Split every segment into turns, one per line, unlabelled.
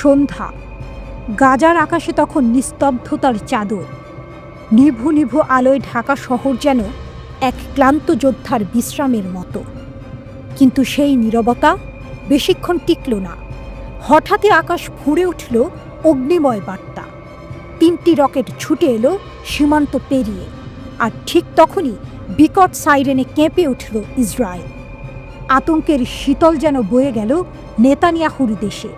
সন্ধ্যা। গাজার আকাশে তখন নিস্তব্ধতার চাদর। নিভু নিভু আলোয় ঢাকা শহর যেন এক ক্লান্ত যোদ্ধার বিশ্রামের মতো। কিন্তু সেই নীরবতা বেশিক্ষণ টিকল না। হঠাৎই আকাশ ফুঁড়ে উঠল অগ্নিময় বার্তা। 3টি রকেট ছুটে এলো সীমান্ত পেরিয়ে। আর ঠিক তখনই বিকট সাইরেনে কেঁপে উঠল ইসরায়েল। আতঙ্কের শীতল যেন বয়ে গেল নেতানিয়াহুর দেশে।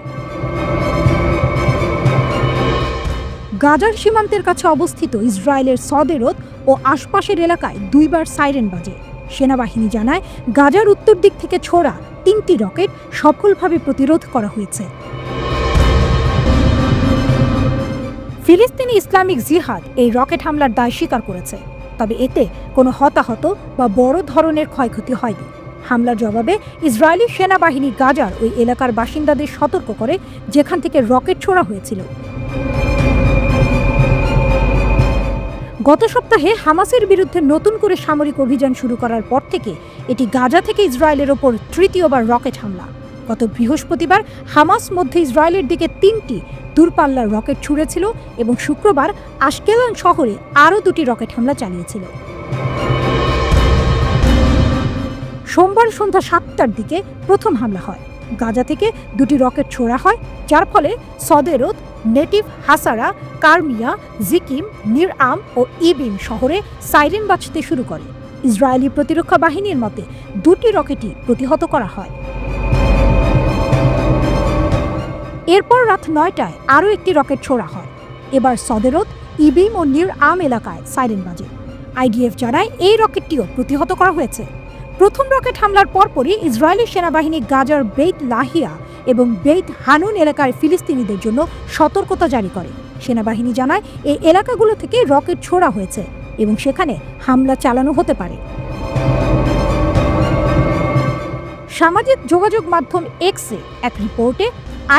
গাজার সীমান্তের কাছে অবস্থিত ইসরায়েলের সদেরত ও আশপাশের এলাকায় 2বার সাইরেন বাজে। সেনাবাহিনী জানায়, গাজার উত্তর দিক থেকে ছোড়া 3টি রকেট সফলভাবে প্রতিরোধ করা হয়েছে। ফিলিস্তিনি ইসলামিক জিহাদ এই রকেট হামলার দায় স্বীকার করেছে, তবে এতে কোনো হতাহত বা বড় ধরনের ক্ষয়ক্ষতি হয়নি। হামলার জবাবে ইসরায়েলি সেনাবাহিনী গাজার ওই এলাকার বাসিন্দাদের সতর্ক করে, যেখান থেকে রকেট ছোড়া হয়েছিল। গত সপ্তাহে হামাসের বিরুদ্ধে নতুন করে সামরিক অভিযান শুরু করার পর থেকে এটি গাজা থেকে ইসরায়েলের ওপর তৃতীয়বার রকেট হামলা। গত বৃহস্পতিবার হামাস মধ্যে ইসরায়েলের দিকে 3টি দূরপাল্লার রকেট ছুড়েছিল এবং শুক্রবার আশকেলন শহরে আরও 2টি রকেট হামলা চালিয়েছিল। সোমবার সন্ধ্যা 7টার দিকে প্রথম হামলা হয়। গাজা থেকে 2টি রকেট ছোড়া হয়, যার ফলে সদেরত, নেটিভ হাসারা, কারমিয়া, জিকিম, নির আম ও ইবিম শহরে সাইরেন বাজতে শুরু করে। ইসরায়েলি প্রতিরক্ষা বাহিনীর মতে 2টি রকেটই প্রতিহত করা হয়। এরপর রাত 9টায় আরও একটি রকেট ছোড়া হয়। এবার সদেরত, ইবিম ও নির আম এলাকায় সাইরেন বাজে। আইডিএফ জানায় এই রকেটটিও প্রতিহত করা হয়েছে। প্রথম রকেট হামলার পরপরই ইসরায়েলি সেনাবাহিনী গাজার বেইত লাহিয়া এবং বেইত হানুন এলাকায় ফিলিস্তিনিদের জন্য সতর্কতা জারি করে। সেনাবাহিনী জানায়, এই এলাকাগুলো থেকে রকেট ছোড়া হয়েছে এবং সেখানে হামলা চালানো হতে পারে। সামাজিক যোগাযোগ মাধ্যম এক্সে এক রিপোর্টে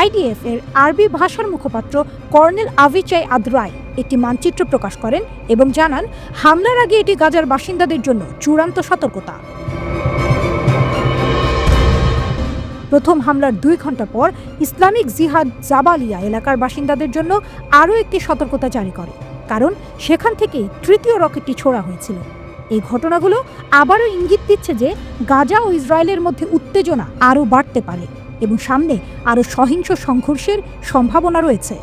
আইডিএফ এর আরবি ভাষার মুখপাত্র কর্নেল আভিচাই আদ্রাই একটি মানচিত্র প্রকাশ করেন এবং জানান, হামলার আগে এটি গাজার বাসিন্দাদের জন্য চূড়ান্ত সতর্কতা। প্রথম হামলার 2 ঘন্টা পর ইসলামিক জিহাদ জাবালিয়া এলাকার বাসিন্দাদের জন্য আরও একটি সতর্কতা জারি করে, কারণ সেখান থেকেই তৃতীয় রকেটটি ছোড়া হয়েছিল। এই ঘটনাগুলো আবারও ইঙ্গিত দিচ্ছে যে গাজা ও ইসরায়েলের মধ্যে উত্তেজনা আরও বাড়তে পারে এবং সামনে আরও সহিংস সংঘর্ষের সম্ভাবনা রয়েছে।